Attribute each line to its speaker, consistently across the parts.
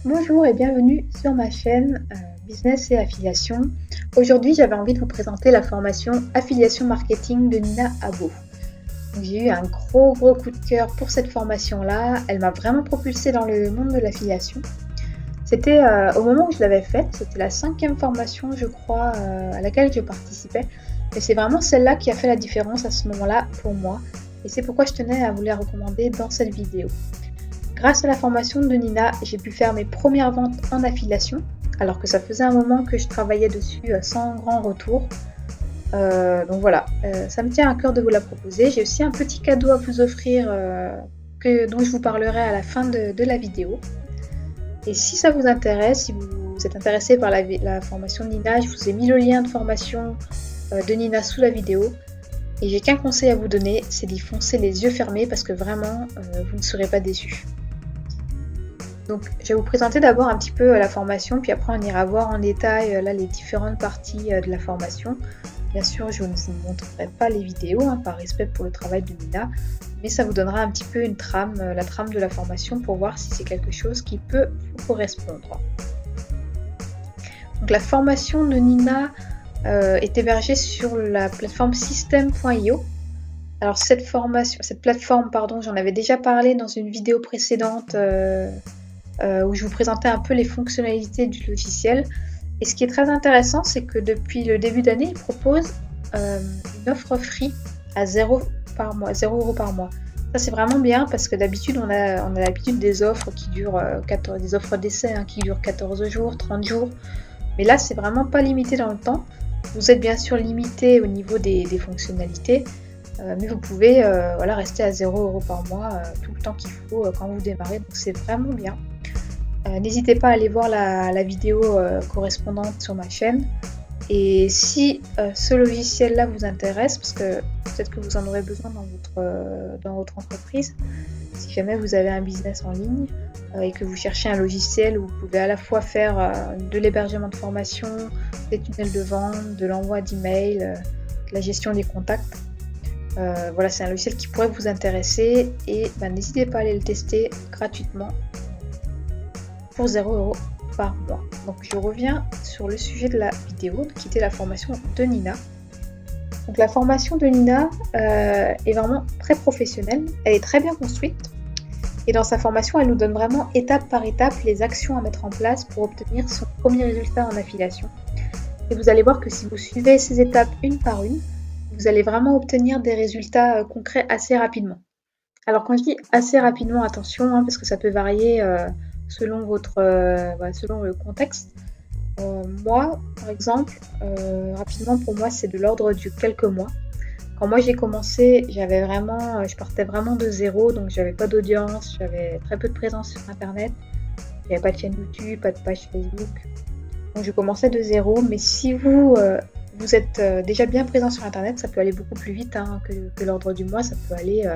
Speaker 1: Bonjour et bienvenue sur ma chaîne Business et Affiliation. Aujourd'hui, j'avais envie de vous présenter la formation Affiliation Marketing de Nina Abo. J'ai eu un gros coup de cœur pour cette formation-là. Elle m'a vraiment propulsée dans le monde de l'affiliation. C'était au moment où je l'avais faite, c'était la 5e formation, je crois, à laquelle je participais. Et c'est vraiment celle-là qui a fait la différence à ce moment-là pour moi. Et c'est pourquoi je tenais à vous la recommander dans cette vidéo. Grâce à la formation de Nina, j'ai pu faire mes premières ventes en affiliation, alors que ça faisait un moment que je travaillais dessus sans grand retour. Donc voilà, ça me tient à cœur de vous la proposer. J'ai aussi un petit cadeau à vous offrir dont je vous parlerai à la fin de la vidéo. Et si ça vous intéresse, si vous êtes intéressé par la formation de Nina, je vous ai mis le lien de formation de Nina sous la vidéo. Et j'ai qu'un conseil à vous donner, c'est d'y foncer les yeux fermés parce que vraiment, vous ne serez pas déçus. Donc je vais vous présenter d'abord un petit peu la formation, puis après on ira voir en détail les différentes parties de la formation. Bien sûr, je ne vous montrerai pas les vidéos par respect pour le travail de Nina, mais ça vous donnera un petit peu une trame, la trame de la formation pour voir si c'est quelque chose qui peut vous correspondre. Donc la formation de Nina est hébergée sur la plateforme System.io. Alors cette plateforme, j'en avais déjà parlé dans une vidéo précédente où je vous présentais un peu les fonctionnalités du logiciel. Et ce qui est très intéressant, c'est que depuis le début d'année, ils proposent une offre free à 0 € par mois. Ça c'est vraiment bien parce que d'habitude on a l'habitude des offres qui durent des offres d'essai qui durent 14 jours, 30 jours. Mais là c'est vraiment pas limité dans le temps. Vous êtes bien sûr limité au niveau des fonctionnalités. Mais vous pouvez rester à 0 € par mois tout le temps qu'il faut quand vous démarrez, donc c'est vraiment bien. N'hésitez pas à aller voir la vidéo correspondante sur ma chaîne. Et si ce logiciel-là vous intéresse, parce que peut-être que vous en aurez besoin dans votre entreprise, si jamais vous avez un business en ligne et que vous cherchez un logiciel où vous pouvez à la fois faire de l'hébergement de formation, des tunnels de vente, de l'envoi d'emails, de la gestion des contacts, c'est un logiciel qui pourrait vous intéresser et n'hésitez pas à aller le tester gratuitement pour 0 € par mois. Donc je reviens sur le sujet de la vidéo qui était la formation de Nina. Donc la formation de Nina est vraiment très professionnelle, elle est très bien construite et dans sa formation elle nous donne vraiment étape par étape les actions à mettre en place pour obtenir son premier résultat en affiliation. Et vous allez voir que si vous suivez ces étapes une par une, vous allez vraiment obtenir des résultats concrets assez rapidement. Alors quand je dis assez rapidement, attention, parce que ça peut varier selon le contexte. Moi, par exemple, rapidement pour moi, c'est de l'ordre du quelques mois. Quand moi j'ai commencé, je partais vraiment de zéro, donc j'avais pas d'audience, j'avais très peu de présence sur Internet, j'avais pas de chaîne YouTube, pas de page Facebook. Donc je commençais de zéro, mais si vous êtes déjà bien présent sur Internet, ça peut aller beaucoup plus vite que l'ordre du mois, ça peut aller,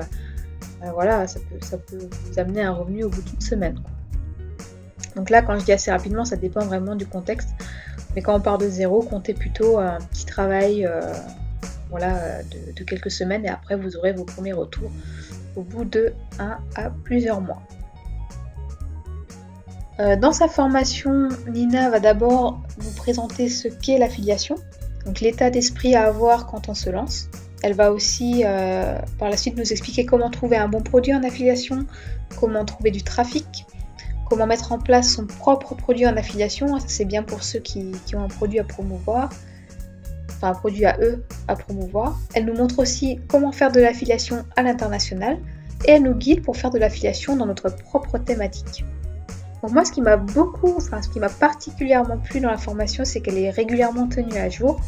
Speaker 1: ça peut vous amener un revenu au bout d'une semaine. Donc là, quand je dis assez rapidement, ça dépend vraiment du contexte. Mais quand on part de zéro, comptez plutôt un petit travail de quelques semaines et après vous aurez vos premiers retours au bout de 1 à plusieurs mois. Dans sa formation, Nina va d'abord vous présenter ce qu'est l'affiliation, donc l'état d'esprit à avoir quand on se lance. Elle va aussi par la suite nous expliquer comment trouver un bon produit en affiliation, comment trouver du trafic, comment mettre en place son propre produit en affiliation. Ça c'est bien pour ceux qui ont un produit à promouvoir, un produit à eux à promouvoir. Elle nous montre aussi comment faire de l'affiliation à l'international et elle nous guide pour faire de l'affiliation dans notre propre thématique. Donc moi ce qui m'a particulièrement plu dans la formation, c'est qu'elle est régulièrement tenue à jour.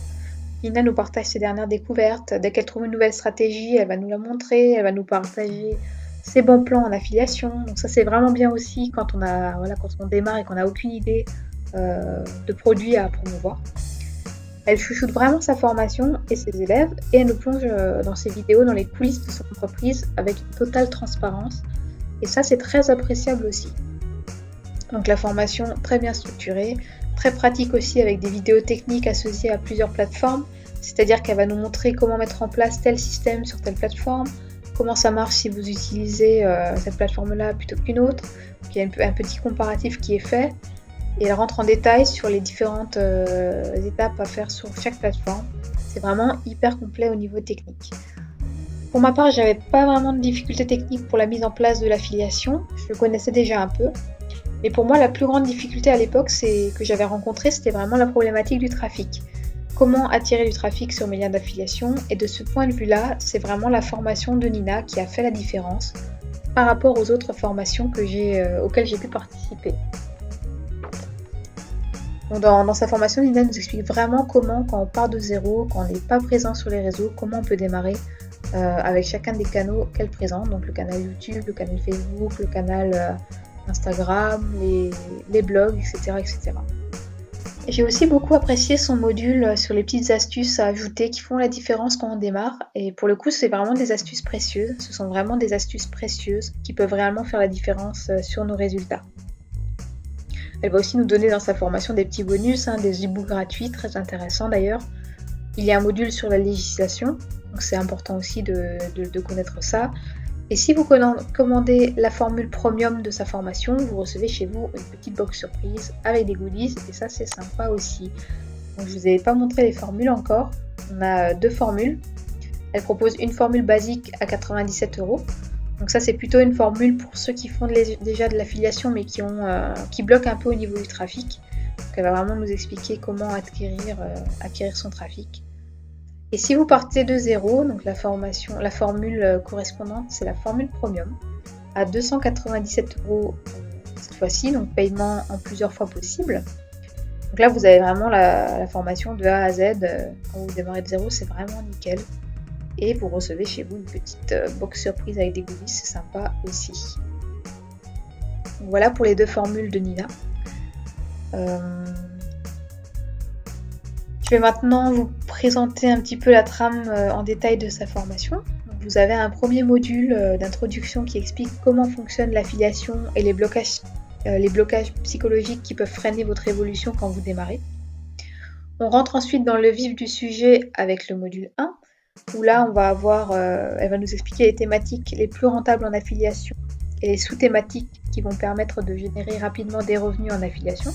Speaker 1: Nina nous partage ses dernières découvertes. Dès qu'elle trouve une nouvelle stratégie, elle va nous la montrer, elle va nous partager ses bons plans en affiliation. Donc ça c'est vraiment bien aussi quand on démarre et qu'on n'a aucune idée de produits à promouvoir. Elle chouchoute vraiment sa formation et ses élèves et elle nous plonge dans ses vidéos dans les coulisses de son entreprise avec une totale transparence. Et ça c'est très appréciable aussi. Donc la formation très bien structurée, très pratique aussi avec des vidéos techniques associées à plusieurs plateformes, c'est-à-dire qu'elle va nous montrer comment mettre en place tel système sur telle plateforme, comment ça marche si vous utilisez cette plateforme-là plutôt qu'une autre. Donc, il y a un petit comparatif qui est fait et elle rentre en détail sur les différentes étapes à faire sur chaque plateforme. C'est vraiment hyper complet au niveau technique. Pour ma part, j'avais pas vraiment de difficultés techniques pour la mise en place de l'affiliation. Je le connaissais déjà un peu. Mais pour moi, la plus grande difficulté à l'époque que j'avais rencontrée, c'était vraiment la problématique du trafic. Comment attirer du trafic sur mes liens d'affiliation. Et de ce point de vue-là, c'est vraiment la formation de Nina qui a fait la différence par rapport aux autres formations auxquelles j'ai pu participer. Donc dans sa formation, Nina nous explique vraiment comment, quand on part de zéro, quand on n'est pas présent sur les réseaux, comment on peut démarrer avec chacun des canaux qu'elle présente. Donc le canal YouTube, le canal Facebook, le canal Instagram, les blogs, etc. etc. J'ai aussi beaucoup apprécié son module sur les petites astuces à ajouter qui font la différence quand on démarre. Et pour le coup, c'est vraiment des astuces précieuses. Ce sont vraiment des astuces précieuses qui peuvent réellement faire la différence sur nos résultats. Elle va aussi nous donner dans sa formation des petits bonus, des e-books gratuits, très intéressants d'ailleurs. Il y a un module sur la législation, donc c'est important aussi de connaître ça. Et si vous commandez la formule premium de sa formation, vous recevez chez vous une petite box surprise avec des goodies et ça c'est sympa aussi. Donc je ne vous avais pas montré les formules encore. On a 2 formules. Elle propose une formule basique à 97 €. Donc ça c'est plutôt une formule pour ceux qui font déjà de l'affiliation mais qui bloquent un peu au niveau du trafic. Donc elle va vraiment nous expliquer comment acquérir son trafic. Et si vous partez de zéro, donc la formule correspondante, c'est la formule premium, à 297 € cette fois-ci, donc paiement en plusieurs fois possible. Donc là, vous avez vraiment la formation de A à Z. Quand vous démarrez de zéro, c'est vraiment nickel. Et vous recevez chez vous une petite box surprise avec des goodies, c'est sympa aussi. Donc voilà pour les 2 formules de Nina. Je vais maintenant vous présenter un petit peu la trame en détail de sa formation. Donc vous avez un premier module d'introduction qui explique comment fonctionne l'affiliation et les blocages psychologiques qui peuvent freiner votre évolution quand vous démarrez. On rentre ensuite dans le vif du sujet avec le module 1, où là elle va nous expliquer les thématiques les plus rentables en affiliation et les sous-thématiques qui vont permettre de générer rapidement des revenus en affiliation.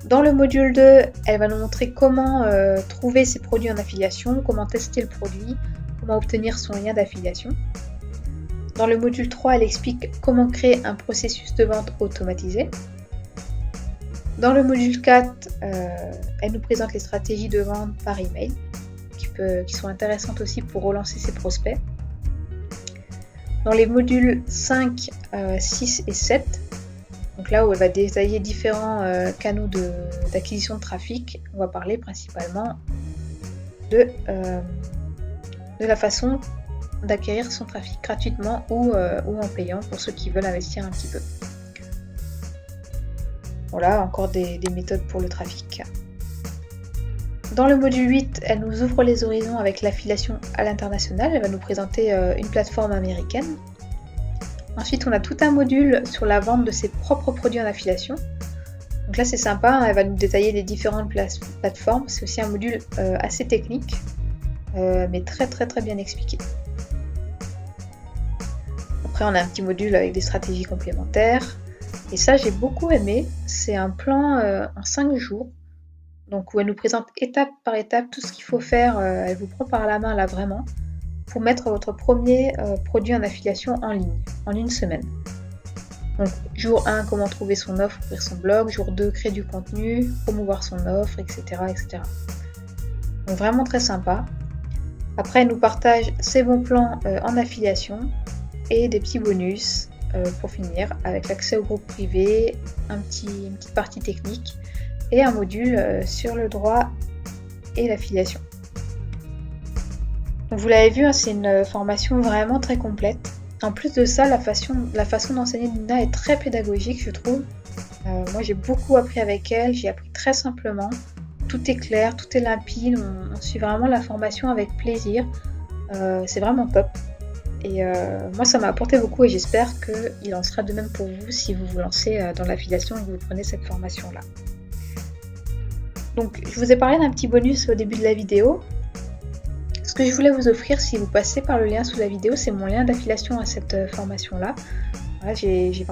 Speaker 1: Dans le module 2, elle va nous montrer comment trouver ses produits en affiliation, comment tester le produit, comment obtenir son lien d'affiliation. Dans le module 3, elle explique comment créer un processus de vente automatisé. Dans le module 4, elle nous présente les stratégies de vente par email, qui sont intéressantes aussi pour relancer ses prospects. Dans les modules 5, 6 et 7, donc là où elle va détailler différents canaux d'acquisition de trafic, on va parler principalement de la façon d'acquérir son trafic gratuitement ou en payant pour ceux qui veulent investir un petit peu. Voilà, encore des méthodes pour le trafic. Dans le module 8, elle nous ouvre les horizons avec l'affiliation à l'international. Elle va nous présenter une plateforme américaine. Ensuite, on a tout un module sur la vente de ses propres produits en affiliation. Donc là, c'est sympa, elle va nous détailler les différentes plateformes. C'est aussi un module assez technique, mais très très très bien expliqué. Après, on a un petit module avec des stratégies complémentaires. Et ça, j'ai beaucoup aimé. C'est un plan en 5 jours. Donc où elle nous présente étape par étape tout ce qu'il faut faire. Elle vous prend par la main là vraiment. Pour mettre votre premier produit en affiliation en ligne, en une semaine. Donc, jour 1, comment trouver son offre, ouvrir son blog. Jour 2, créer du contenu, promouvoir son offre, etc. etc. Donc, vraiment très sympa. Après, elle nous partage ses bons plans en affiliation et des petits bonus pour finir, avec l'accès au groupe privé, une petite partie technique et un module sur le droit et l'affiliation. Donc vous l'avez vu, c'est une formation vraiment très complète. En plus de ça, la façon d'enseigner de Nina est très pédagogique, je trouve. Moi, j'ai beaucoup appris avec elle, j'ai appris très simplement. Tout est clair, tout est limpide, on suit vraiment la formation avec plaisir. C'est vraiment top. Et moi, ça m'a apporté beaucoup et j'espère qu'il en sera de même pour vous si vous vous lancez dans l'affiliation et que vous prenez cette formation-là. Donc, je vous ai parlé d'un petit bonus au début de la vidéo. Ce que je voulais vous offrir, si vous passez par le lien sous la vidéo, c'est mon lien d'affiliation à cette formation-là. Voilà, j'ai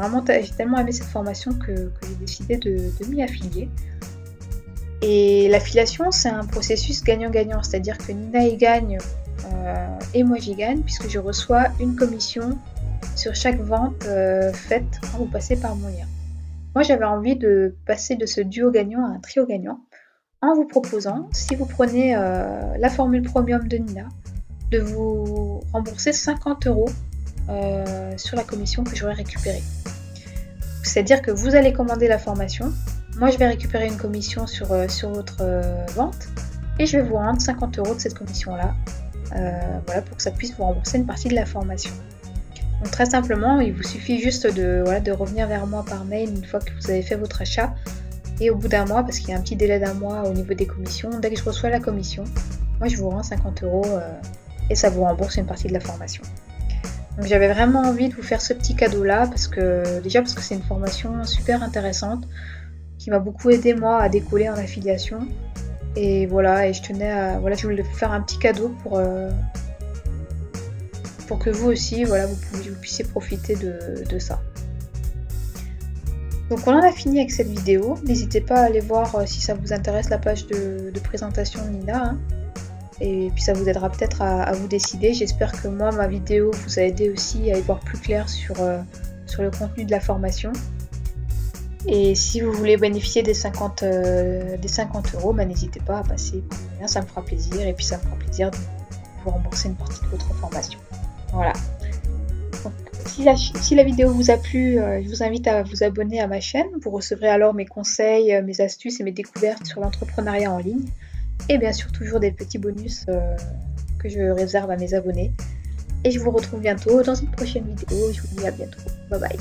Speaker 1: tellement aimé cette formation que j'ai décidé de m'y affilier. Et l'affiliation, c'est un processus gagnant-gagnant, c'est-à-dire que Nina y gagne et moi j'y gagne, puisque je reçois une commission sur chaque vente faite quand vous passez par mon lien. Moi, j'avais envie de passer de ce duo gagnant à un trio gagnant en vous proposant, si vous prenez la formule premium de Nina, de vous rembourser 50 € sur la commission que j'aurais récupérée. C'est-à-dire que vous allez commander la formation, moi je vais récupérer une commission sur votre vente et je vais vous rendre 50 € de cette commission-là, voilà, pour que ça puisse vous rembourser une partie de la formation. Donc très simplement, il vous suffit juste de revenir vers moi par mail une fois que vous avez fait votre achat. Et au bout d'un mois, parce qu'il y a un petit délai d'un mois au niveau des commissions, dès que je reçois la commission, moi je vous rends 50 € et ça vous rembourse une partie de la formation. Donc j'avais vraiment envie de vous faire ce petit cadeau-là, parce que c'est une formation super intéressante, qui m'a beaucoup aidé moi à décoller en affiliation. Et voilà, et je voulais vous faire un petit cadeau pour que vous aussi, voilà, vous puissiez profiter de ça. Donc on en a fini avec cette vidéo. N'hésitez pas à aller voir si ça vous intéresse la page de présentation de Nina. Hein. Et puis ça vous aidera peut-être à vous décider. J'espère que moi, ma vidéo vous a aidé aussi à y voir plus clair sur le contenu de la formation. Et si vous voulez bénéficier des 50 €, n'hésitez pas à passer par le lien, ça me fera plaisir. Et puis ça me fera plaisir de vous rembourser une partie de votre formation. Voilà. Donc, si la vidéo vous a plu, je vous invite à vous abonner à ma chaîne. Vous recevrez alors mes conseils, mes astuces et mes découvertes sur l'entrepreneuriat en ligne. Et bien sûr, toujours des petits bonus que je réserve à mes abonnés. Et je vous retrouve bientôt dans une prochaine vidéo. Je vous dis à bientôt. Bye bye.